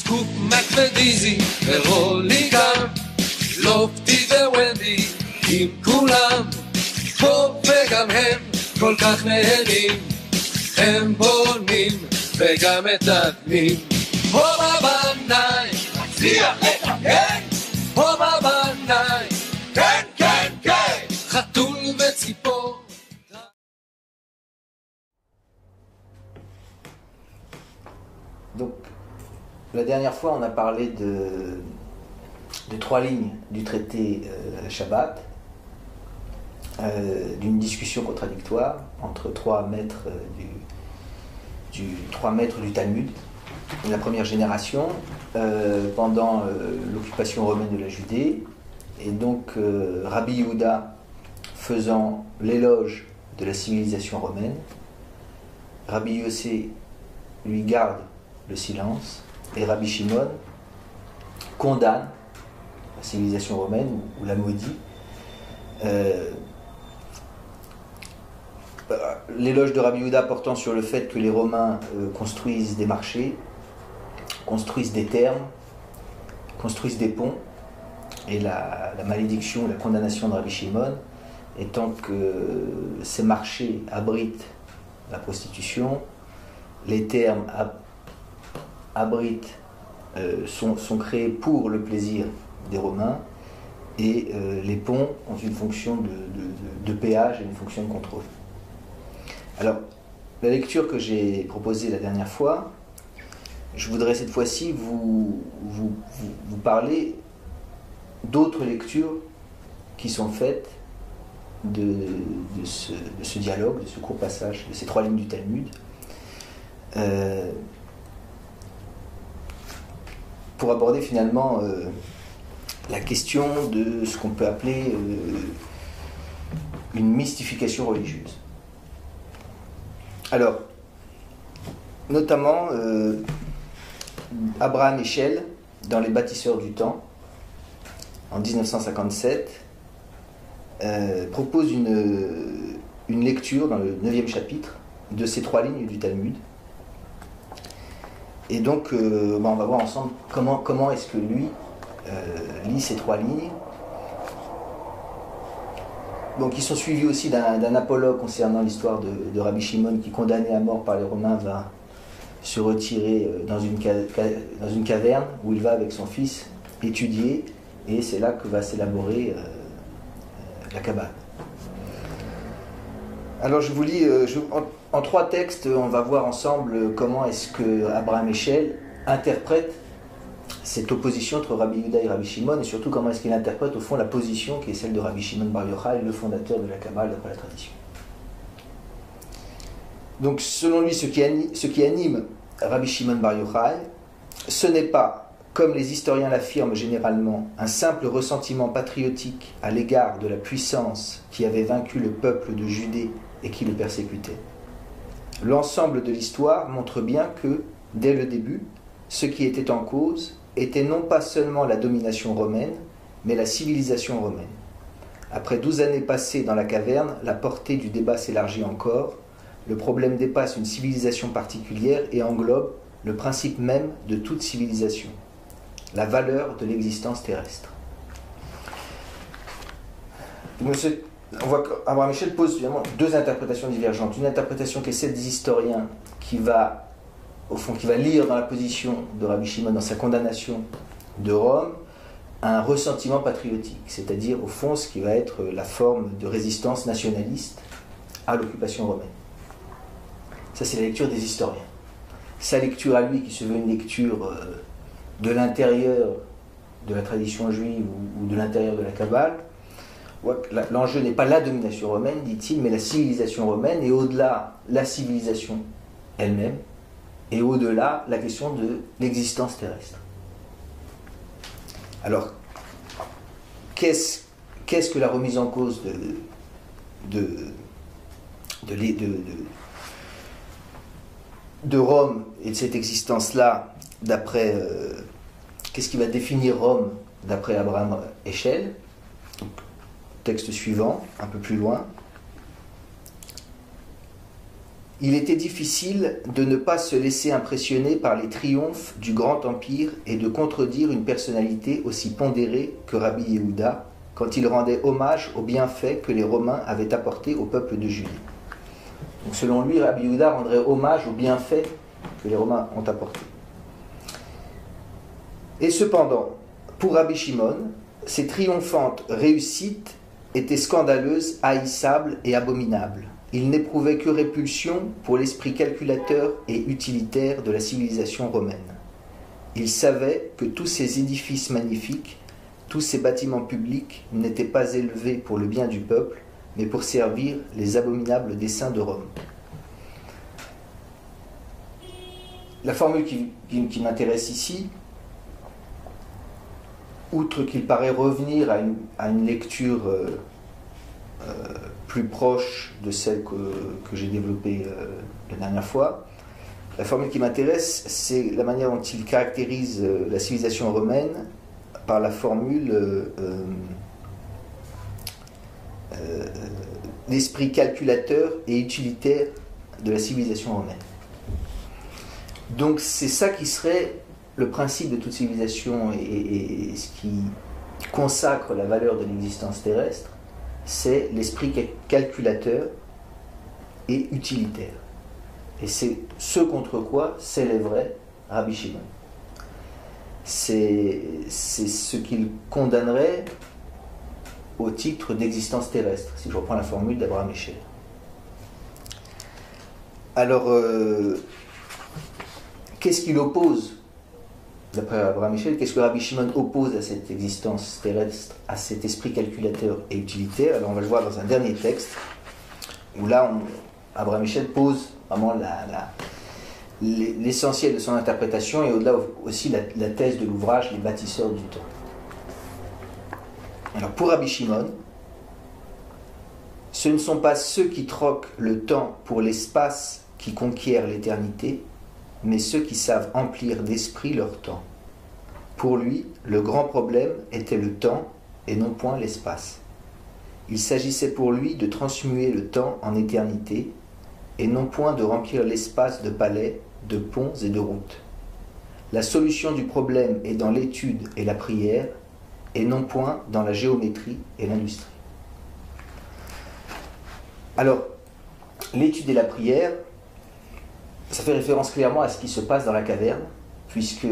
סקופ, מק ודיזי ורוליקה, לופטי וונדי עם כולם, פה וגם הם כל כך נהנים, הם בונים וגם מתקנים. פה בבנאי, מצליח לתקן, פה בבנאי, כן, כן, כן, חתול וציפור. Donc, la dernière fois, on a parlé de trois lignes du traité Shabbat, d'une discussion contradictoire entre trois maîtres du Talmud, de la première génération, pendant l'occupation romaine de la Judée, et donc Rabbi Yehuda faisant l'éloge de la civilisation romaine, Rabbi Yossé lui garde le silence, et Rabbi Shimon condamne la civilisation romaine ou la maudit. L'éloge de Rabbi Yehuda portant sur le fait que les Romains construisent des marchés, construisent des thermes, construisent des ponts, et la malédiction, la condamnation de Rabbi Shimon étant que ces marchés abritent la prostitution, les thermes abritent, sont créés pour le plaisir des Romains, et les ponts ont une fonction de péage et une fonction de contrôle. Alors, la lecture que j'ai proposée la dernière fois, je voudrais cette fois-ci vous parler d'autres lectures qui sont faites de ce dialogue, de ce court passage, de ces trois lignes du Talmud, pour aborder finalement la question de ce qu'on peut appeler une mystification religieuse. Alors, notamment Abraham Heschel, dans Les Bâtisseurs du Temps, en 1957, propose une lecture dans le 9e chapitre de ces trois lignes du Talmud. Et donc, on va voir ensemble comment est-ce que lui lit ces trois lignes. Donc, ils sont suivis aussi d'un apologue concernant l'histoire de Rabbi Shimon, qui, condamné à mort par les Romains, va se retirer dans une caverne où il va avec son fils étudier, et c'est là que va s'élaborer la Kabbale. Alors je vous lis, en trois textes, on va voir ensemble comment est-ce que Abraham Heschel interprète cette opposition entre Rabbi Yehuda et Rabbi Shimon, et surtout comment est-ce qu'il interprète au fond la position qui est celle de Rabbi Shimon Bar Yochai, le fondateur de la Kabbale d'après la tradition. Donc selon lui, ce qui anime Rabbi Shimon Bar Yochai, ce n'est pas, comme les historiens l'affirment généralement, un simple ressentiment patriotique à l'égard de la puissance qui avait vaincu le peuple de Judée et qui le persécutait. L'ensemble de l'histoire montre bien que, dès le début, ce qui était en cause était non pas seulement la domination romaine, mais la civilisation romaine. Après 12 années passées dans la caverne, la portée du débat s'élargit encore. Le problème dépasse une civilisation particulière et englobe le principe même de toute civilisation, la valeur de l'existence terrestre. On voit qu'Abraham Heschel pose finalement deux interprétations divergentes. Une interprétation qui est celle des historiens, qui va lire dans la position de Rabbi Shimon, dans sa condamnation de Rome, un ressentiment patriotique, c'est-à-dire au fond ce qui va être la forme de résistance nationaliste à l'occupation romaine. Ça, c'est la lecture des historiens. Sa lecture à lui, qui se veut une lecture de l'intérieur de la tradition juive ou de l'intérieur de la Kabbale, l'enjeu n'est pas la domination romaine, dit-il, mais la civilisation romaine, et au-delà, la civilisation elle-même, et au-delà, la question de l'existence terrestre. Alors, qu'est-ce que la remise en cause de Rome et de cette existence-là, d'après qu'est-ce qui va définir Rome d'après Abraham Heschel? Texte suivant, un peu plus loin. Il était difficile de ne pas se laisser impressionner par les triomphes du grand empire et de contredire une personnalité aussi pondérée que Rabbi Yehuda quand il rendait hommage aux bienfaits que les Romains avaient apportés au peuple de Judée. Donc selon lui, Rabbi Yehuda rendrait hommage aux bienfaits que les Romains ont apportés. Et cependant, pour Rabbi Shimon, ces triomphantes réussites étaient scandaleuses, haïssables et abominables. Il n'éprouvait que répulsion pour l'esprit calculateur et utilitaire de la civilisation romaine. Il savait que tous ces édifices magnifiques, tous ces bâtiments publics n'étaient pas élevés pour le bien du peuple, mais pour servir les abominables desseins de Rome. La formule qui m'intéresse ici, outre qu'il paraît revenir à une lecture plus proche de celle que j'ai développée la dernière fois, la formule qui m'intéresse, c'est la manière dont il caractérise la civilisation romaine par la formule l'esprit calculateur et utilitaire de la civilisation romaine. Donc c'est ça qui serait le principe de toute civilisation et ce qui consacre la valeur de l'existence terrestre, c'est l'esprit calculateur et utilitaire. Et c'est ce contre quoi s'élèverait Rabbi Shimon. C'est ce qu'il condamnerait au titre d'existence terrestre, si je reprends la formule d'Abraham Eshel. Alors, qu'est-ce qu'il oppose, d'après Abraham Eshel, qu'est-ce que Rabbi Shimon oppose à cette existence terrestre, à cet esprit calculateur et utilitaire? Alors on va le voir dans un dernier texte, où là, Abraham Eshel pose vraiment l'essentiel de son interprétation, et au-delà aussi la thèse de l'ouvrage, les bâtisseurs du temps. Alors pour Rabbi Shimon, ce ne sont pas ceux qui troquent le temps pour l'espace qui conquièrent l'éternité, mais ceux qui savent emplir d'esprit leur temps. Pour lui, le grand problème était le temps et non point l'espace. Il s'agissait pour lui de transmuer le temps en éternité et non point de remplir l'espace de palais, de ponts et de routes. La solution du problème est dans l'étude et la prière et non point dans la géométrie et l'industrie. Alors, l'étude et la prière, ça fait référence clairement à ce qui se passe dans la caverne, puisque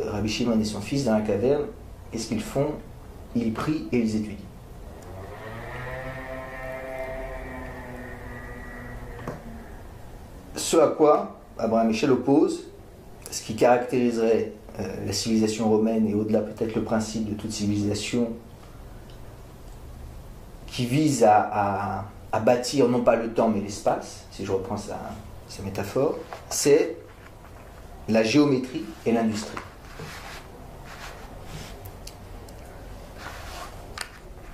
Rabbi Shimon et son fils dans la caverne, qu'est-ce qu'ils font? Ils prient et ils étudient. Ce à quoi Abraham Eshel oppose ce qui caractériserait la civilisation romaine et au-delà peut-être le principe de toute civilisation qui vise à bâtir non pas le temps mais l'espace, si je reprends sa métaphore, c'est la géométrie et l'industrie.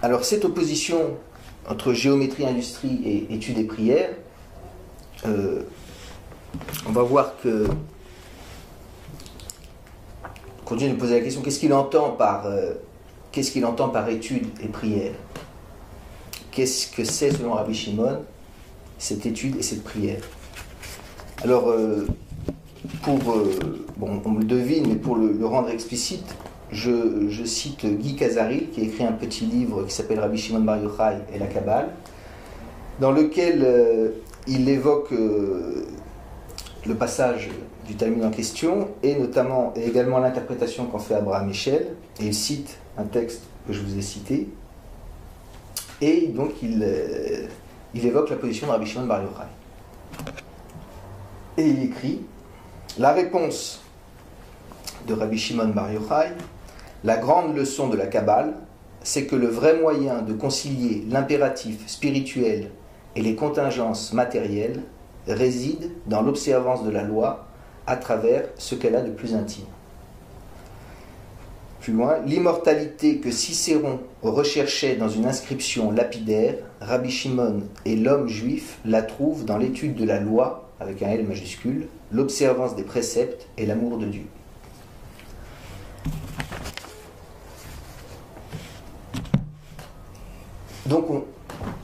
Alors cette opposition entre géométrie, industrie et études et prières, on va voir que on continue de poser la question, qu'est-ce qu'il entend par étude et prière? Qu'est-ce que c'est selon Rabbi Shimon cette étude et cette prière? Alors on le devine, mais pour le rendre explicite, je cite Guy Kazaril qui a écrit un petit livre qui s'appelle Rabbi Shimon Bar Yochai et la Kabbale, dans lequel il évoque le passage du Talmud en question et également l'interprétation qu'en fait Abraham Eshel, et il cite un texte que je vous ai cité, et donc il évoque la position de Rabbi Shimon Bar Yochai. Et il écrit: la réponse de Rabbi Shimon Bar Yochai, la grande leçon de la Kabbale, c'est que le vrai moyen de concilier l'impératif spirituel et les contingences matérielles réside dans l'observance de la loi à travers ce qu'elle a de plus intime. Plus loin, l'immortalité que Cicéron recherchait dans une inscription lapidaire, Rabbi Shimon et l'homme juif la trouvent dans l'étude de la loi, avec un L majuscule, l'observance des préceptes et l'amour de Dieu. Donc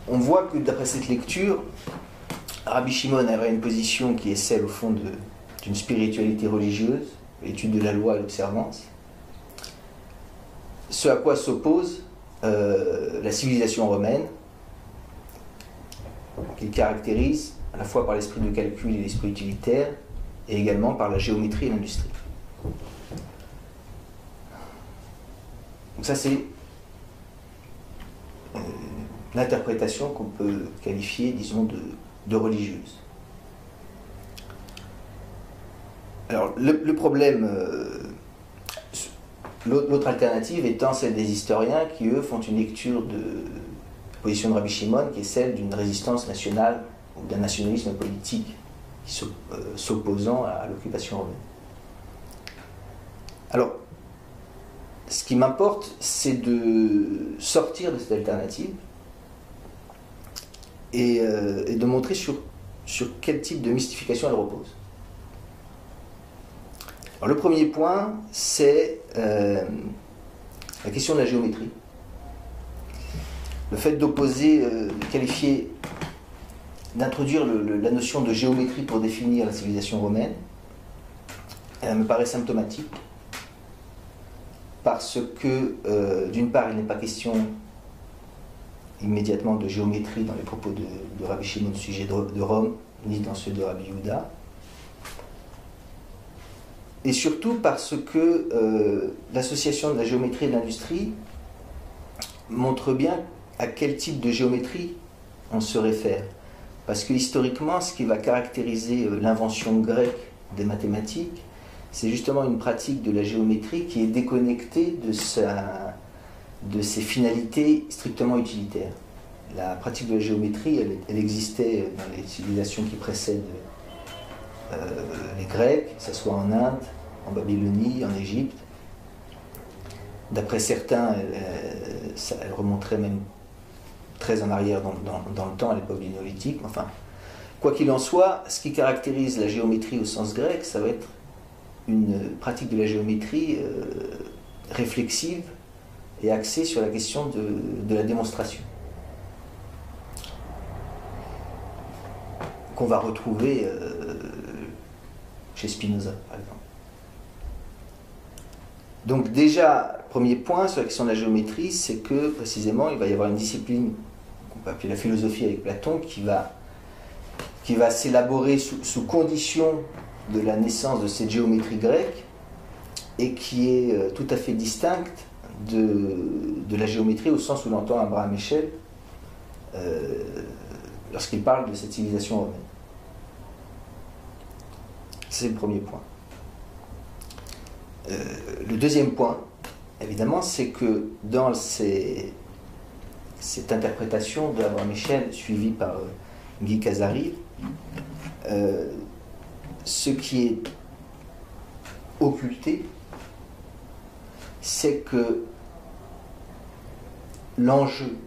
on voit que d'après cette lecture, Rabbi Shimon avait une position qui est celle, au fond, d'une spiritualité religieuse, l'étude de la loi et l'observance. Ce à quoi s'oppose la civilisation romaine, qu'il caractérise à la fois par l'esprit de calcul et l'esprit utilitaire, et également par la géométrie et l'industrie. Donc ça, c'est l'interprétation qu'on peut qualifier, disons, de religieuse. Alors, le problème, l'autre alternative étant celle des historiens qui, eux, font une lecture de la position de Rabbi Shimon, qui est celle d'une résistance nationale ou d'un nationalisme politique s'opposant à l'occupation romaine. Alors, ce qui m'importe, c'est de sortir de cette alternative et de montrer sur quel type de mystification elle repose. Alors, le premier point, c'est la question de la géométrie. Le fait d'opposer, de qualifier, d'introduire la notion de géométrie pour définir la civilisation romaine, elle me paraît symptomatique, parce que, d'une part, il n'est pas question immédiatement de géométrie dans les propos de Rabbi Shimon au sujet de Rome, ni dans ceux de Rabbi Yehuda, et surtout parce que l'association de la géométrie et de l'industrie montre bien à quel type de géométrie on se réfère. Parce que historiquement, ce qui va caractériser l'invention grecque des mathématiques, c'est justement une pratique de la géométrie qui est déconnectée de ses finalités strictement utilitaires. La pratique de la géométrie, elle existait dans les civilisations qui précèdent les Grecs, que ce soit en Inde, en Babylonie, en Égypte. D'après certains, elle remonterait même très en arrière dans le temps, à l'époque du néolithique. Enfin, quoi qu'il en soit, ce qui caractérise la géométrie au sens grec, ça va être une pratique de la géométrie réflexive et axée sur la question de la démonstration, qu'on va retrouver chez Spinoza, par exemple. Donc déjà, premier point sur la question de la géométrie, c'est que précisément, il va y avoir une discipline qu'on peut appeler la philosophie avec Platon, qui va s'élaborer sous condition de la naissance de cette géométrie grecque, et qui est tout à fait distincte de la géométrie au sens où l'entend Abraham Eshel lorsqu'il parle de cette civilisation romaine. C'est le premier point. Le deuxième point, évidemment, c'est que dans cette interprétation de Abraham Eshel suivie par Guy Casarit, ce qui est occulté, c'est que l'enjeu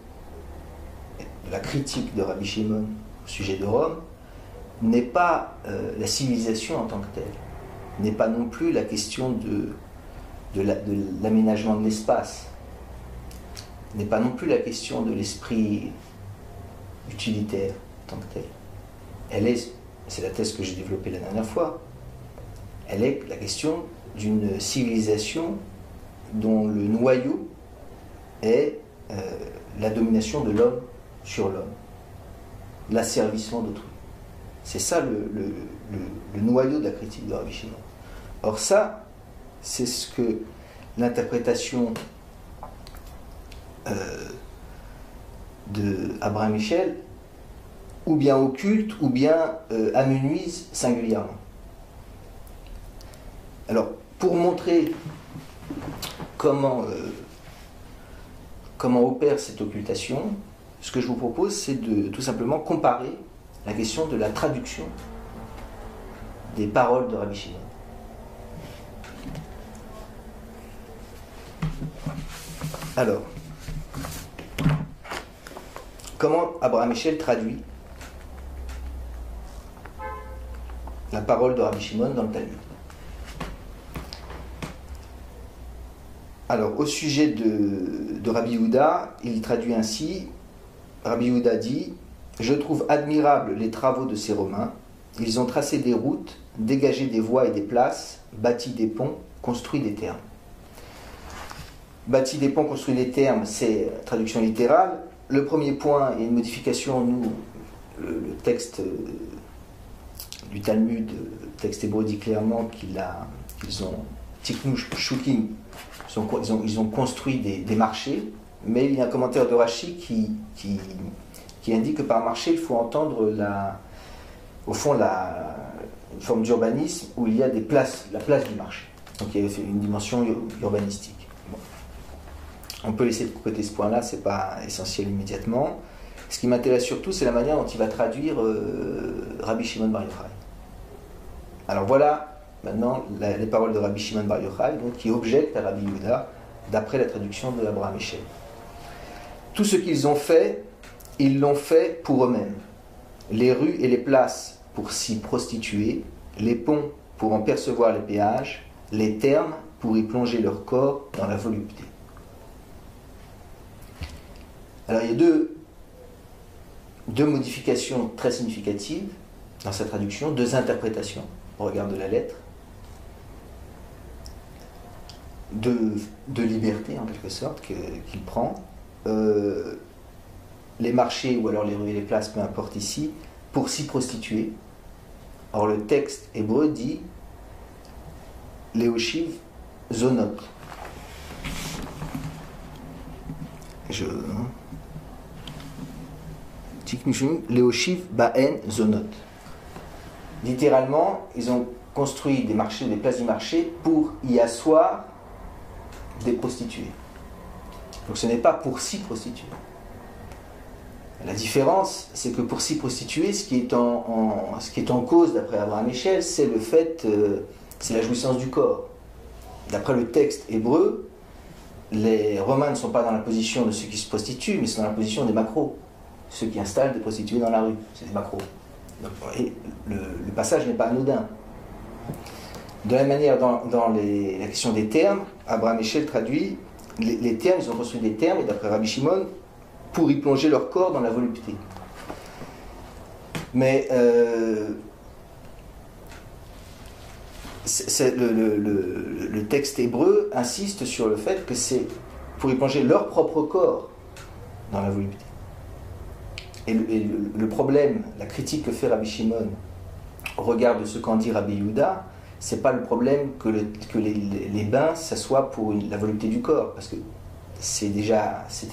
de la critique de Rabbi Shimon au sujet de Rome n'est pas la civilisation en tant que telle, n'est pas non plus la question de l'aménagement de l'espace, n'est pas non plus la question de l'esprit utilitaire en tant que tel. C'est la thèse que j'ai développée la dernière fois, elle est la question d'une civilisation dont le noyau est la domination de l'homme sur l'homme, l'asservissement d'autrui. C'est ça le noyau de la critique de Rabbi Shimon. Or ça, c'est ce que l'interprétation de Abraham Eshel ou bien occulte ou bien amenuise singulièrement. Alors, pour montrer comment opère cette occultation, ce que je vous propose, c'est de tout simplement comparer la question de la traduction des paroles de Rabbi Shimon. Alors, comment Abraham Eshel traduit la parole de Rabbi Shimon dans le Talmud? Alors, au sujet de Rabbi Yehuda, il traduit ainsi. Rabbi Yehuda dit: Je trouve admirables les travaux de ces Romains. Ils ont tracé des routes, dégagé des voies et des places, bâti des ponts, construit des thermes. Bâti des ponts, construit des thermes, c'est traduction littérale. Le premier point est une modification, nous, le texte du Talmud, le texte hébreu dit clairement qu'ils ont tiknu shukim, ils ont construit des marchés, mais il y a un commentaire de Rashi qui indique que par marché, il faut entendre au fond une forme d'urbanisme où il y a la place du marché. Donc il y a une dimension urbanistique. Bon. On peut laisser de côté ce point-là, ce n'est pas essentiel immédiatement. Ce qui m'intéresse surtout, c'est la manière dont il va traduire Rabbi Shimon Bar Yochai. Alors voilà maintenant les paroles de Rabbi Shimon Bar Yochai, donc, qui objecte à Rabbi Yehuda d'après la traduction de Abraham Eshel. Tout ce qu'ils ont fait, ils l'ont fait pour eux-mêmes. Les rues et les places pour s'y prostituer, les ponts pour en percevoir les péages, les thermes pour y plonger leur corps dans la volupté. Alors il y a deux modifications très significatives dans sa traduction, deux interprétations au regard de la lettre, de liberté en quelque sorte qu'il prend. Les marchés ou alors les rues et les places, peu importe ici, pour s'y prostituer. Or le texte hébreu dit Léoshiv zonot. Léoshiv baen zonot. Littéralement, ils ont construit des marchés ou des places du marché pour y asseoir des prostituées. Donc ce n'est pas pour s'y prostituer. La différence, c'est que pour s'y prostituer, ce qui est en cause, d'après Abraham Eshel, c'est le fait, c'est la jouissance du corps. D'après le texte hébreu, les Romains ne sont pas dans la position de ceux qui se prostituent, mais sont dans la position des macros. Ceux qui installent des prostituées dans la rue, c'est des macros. Donc, et le passage n'est pas anodin. De la même manière, dans la question des termes, Abraham Eshel traduit les termes, ils ont construit des termes, et d'après Rabbi Shimon, pour y plonger leur corps dans la volupté. Mais le texte hébreu insiste sur le fait que c'est pour y plonger leur propre corps dans la volupté. Et le problème, la critique que fait Rabbi Shimon au regard de ce qu'en dit Rabbi Yehuda, c'est pas le problème que les bains, ça soit pour la volupté du corps, parce que c'est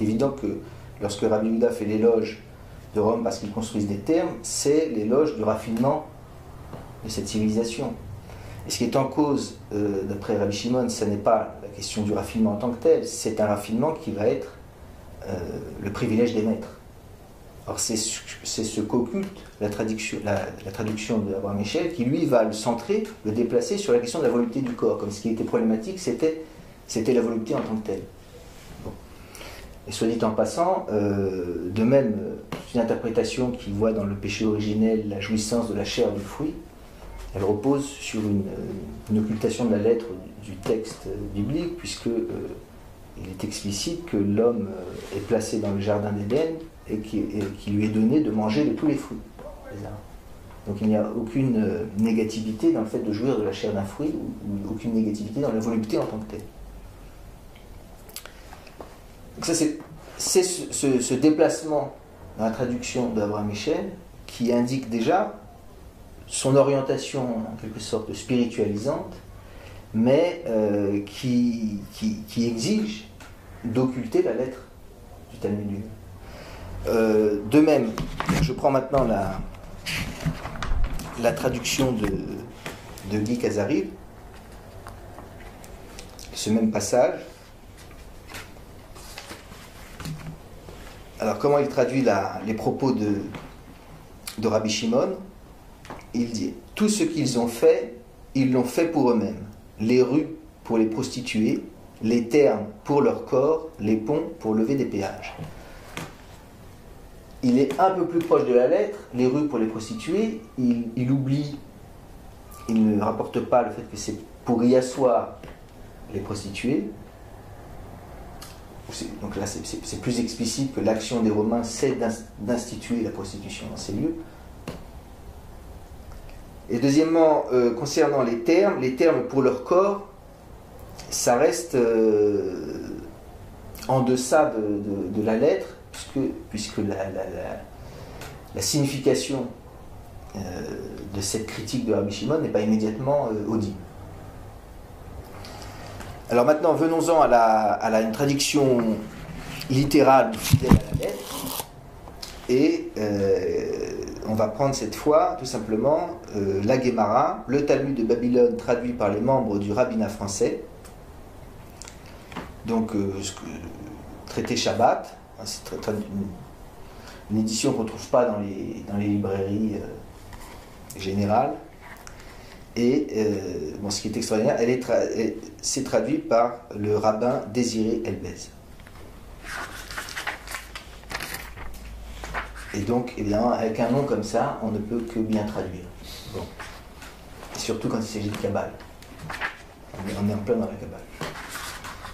évident que lorsque Rabbi Yehuda fait l'éloge de Rome parce qu'ils construisent des thermes, c'est l'éloge du raffinement de cette civilisation. Et ce qui est en cause, d'après Rabbi Shimon, ce n'est pas la question du raffinement en tant que tel, c'est un raffinement qui va être le privilège des maîtres. Or c'est ce qu'occulte la traduction de Abraham Eshel qui lui va le centrer, le déplacer sur la question de la volupté du corps, comme ce qui était problématique, c'était la volupté en tant que telle. Bon. Et soit dit en passant, de même, une interprétation qui voit dans le péché originel la jouissance de la chair du fruit, elle repose sur une occultation de la lettre du texte biblique, puisque il est explicite que l'homme est placé dans le jardin d'Éden et qui lui est donné de manger de tous les fruits. Donc il n'y a aucune négativité dans le fait de jouir de la chair d'un fruit, ou aucune négativité dans la volupté en tant que telle. Donc ça, c'est ce déplacement dans la traduction d'Abraham Eshel qui indique déjà son orientation en quelque sorte spiritualisante, mais qui exige d'occulter la lettre du Talmud lui-même. De même, je prends maintenant la traduction de Guy Casarim, ce même passage. Alors comment il traduit les propos de Rabbi Shimon? Il dit « Tout ce qu'ils ont fait, ils l'ont fait pour eux-mêmes. Les rues pour les prostituées, les thermes pour leur corps, les ponts pour lever des péages. » Il est un peu plus proche de la lettre, les rues pour les prostituées, il oublie, il ne rapporte pas le fait que c'est pour y asseoir les prostituées. Donc là, c'est plus explicite que l'action des Romains, c'est d'instituer la prostitution dans ces lieux. Et deuxièmement, concernant les termes pour leur corps, ça reste en deçà de la lettre, puisque la signification de cette critique de Rabbi Shimon n'est pas immédiatement audible. Alors maintenant, venons-en à une traduction littérale fidèle à la lettre, et on va prendre cette fois tout simplement la Guémara, le Talmud de Babylone traduit par les membres du rabbinat français, donc traité Shabbat, c'est une édition qu'on ne trouve pas dans les librairies générales. Et ce qui est extraordinaire, c'est traduit par le rabbin Désiré Elbez. Et donc, évidemment, avec un nom comme ça, on ne peut que bien traduire. Bon. Et surtout quand il s'agit de Kabbale. On est en plein dans la Kabbale.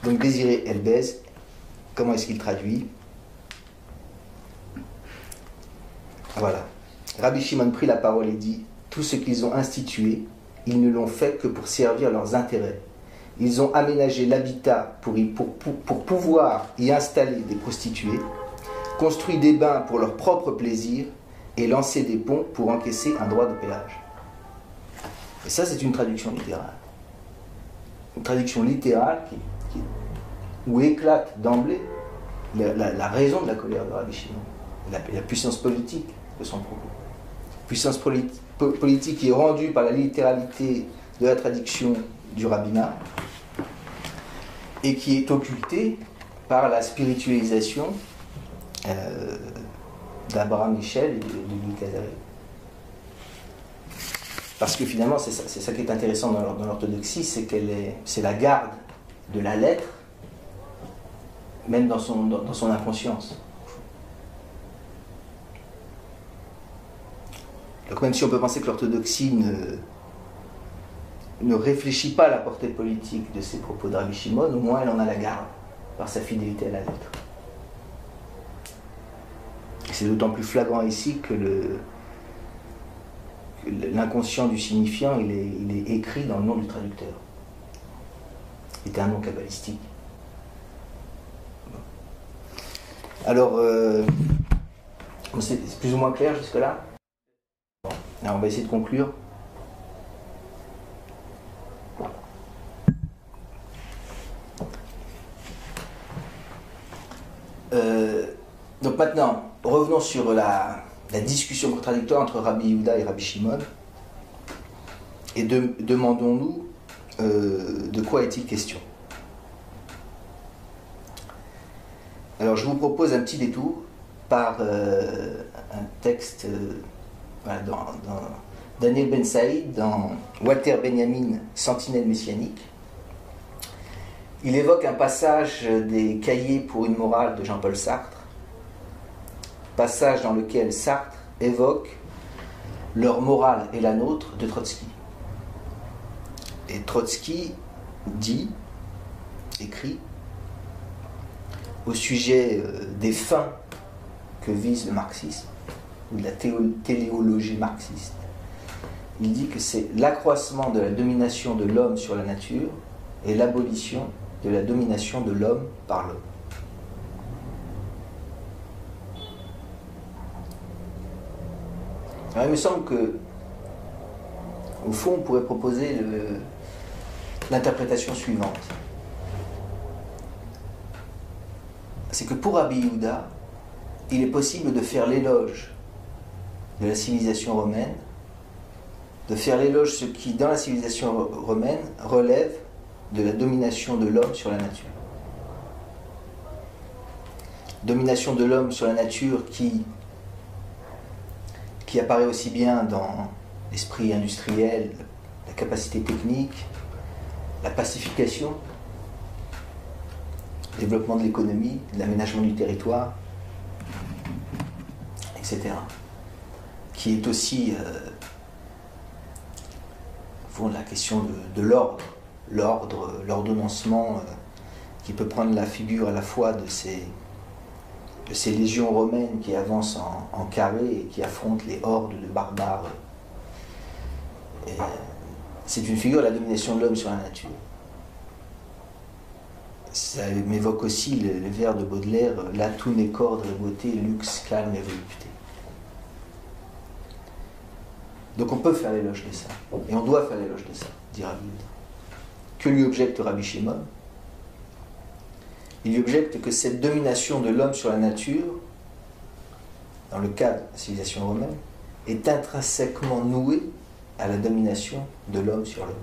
Donc, Désiré Elbez, comment est-ce qu'il traduit? Voilà. Rabbi Shimon prit la parole et dit: tout ce qu'ils ont institué, ils ne l'ont fait que pour servir leurs intérêts. Ils ont aménagé l'habitat pour pouvoir y installer des prostituées, construit des bains pour leur propre plaisir et lancé des ponts pour encaisser un droit de péage. Et ça, c'est une traduction littérale. Une traduction littérale où éclate d'emblée la raison de la colère de Rabbi Shimon, la puissance politique de son propos. Puissance politique qui est rendue par la littéralité de la traduction du rabbinat et qui est occultée par la spiritualisation d'Abraham Michel et de Louis Casaré. Parce que finalement, c'est ça qui est intéressant dans l'orthodoxie, c'est la garde de la lettre, même dans son inconscience. Donc même si on peut penser que l'orthodoxie ne réfléchit pas à la portée politique de ces propos de Rabbi Shimon, au moins elle en a la garde par sa fidélité à la lettre. Et c'est d'autant plus flagrant ici que l'inconscient du signifiant il est écrit dans le nom du traducteur. Il était un nom kabbalistique. Alors, c'est plus ou moins clair jusque-là? Alors on va essayer de conclure. Donc maintenant, revenons sur la discussion contradictoire entre Rabbi Yehuda et Rabbi Shimon. Et demandons-nous de quoi est-il question. Alors je vous propose un petit détour par un texte dans Daniel Ben Saïd, dans Walter Benjamin, Sentinelle messianique. Il évoque un passage des Cahiers pour une morale de Jean-Paul Sartre, passage dans lequel Sartre évoque leur morale et la nôtre de Trotsky. Et Trotsky écrit, au sujet des fins que vise le marxisme, ou de la téléologie marxiste. Il dit que c'est l'accroissement de la domination de l'homme sur la nature et l'abolition de la domination de l'homme par l'homme. Alors, il me semble que, au fond, on pourrait proposer l'interprétation suivante. C'est que pour Rabbi Yehuda, il est possible de faire l'éloge de la civilisation romaine, de faire l'éloge ce qui, dans la civilisation romaine, relève de la domination de l'homme sur la nature. Domination de l'homme sur la nature qui apparaît aussi bien dans l'esprit industriel, la capacité technique, la pacification, le développement de l'économie, l'aménagement du territoire, etc. Qui est aussi la question de l'ordre, l'ordonnancement qui peut prendre la figure à la fois de ces légions romaines qui avancent en carré et qui affrontent les hordes de barbares. C'est une figure de la domination de l'homme sur la nature. Ça m'évoque aussi le vers de Baudelaire, là tout n'est qu'ordre et beauté, luxe, calme et volupté. Donc on peut faire l'éloge de ça, et on doit faire l'éloge de ça, dit Rabbi Yehuda. Que lui objecte Rabbi Shimon? Il lui objecte que cette domination de l'homme sur la nature, dans le cas de la civilisation romaine, est intrinsèquement nouée à la domination de l'homme sur l'homme.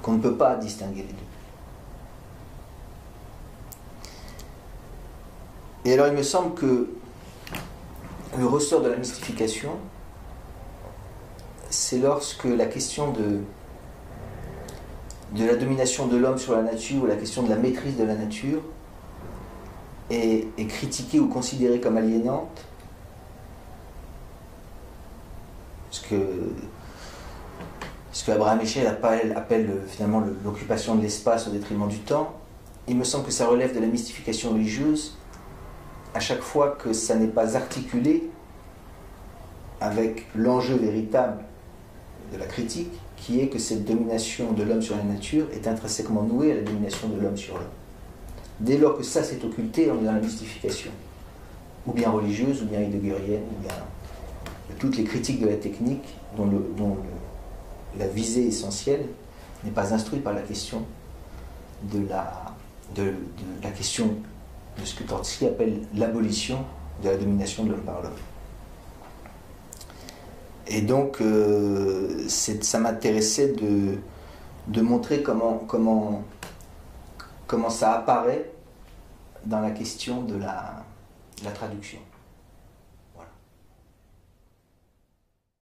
Qu'on ne peut pas distinguer les deux. Et alors il me semble que le ressort de la mystification, c'est lorsque la question de la domination de l'homme sur la nature ou la question de la maîtrise de la nature est critiquée ou considérée comme aliénante, ce que Abraham Eshel appelle finalement l'occupation de l'espace au détriment du temps. Il me semble que ça relève de la mystification religieuse à chaque fois que ça n'est pas articulé avec l'enjeu véritable de la critique, qui est que cette domination de l'homme sur la nature est intrinsèquement nouée à la domination de l'homme sur l'homme. Dès lors que ça s'est occulté, on est dans la mystification, ou bien religieuse, ou bien heideggerienne, ou bien de toutes les critiques de la technique dont la visée essentielle n'est pas instruite par la question de la question de ce que Trotsky appelle l'abolition de la domination de l'homme par l'homme. Et donc, ça m'intéressait de montrer comment ça apparaît dans la question de la traduction.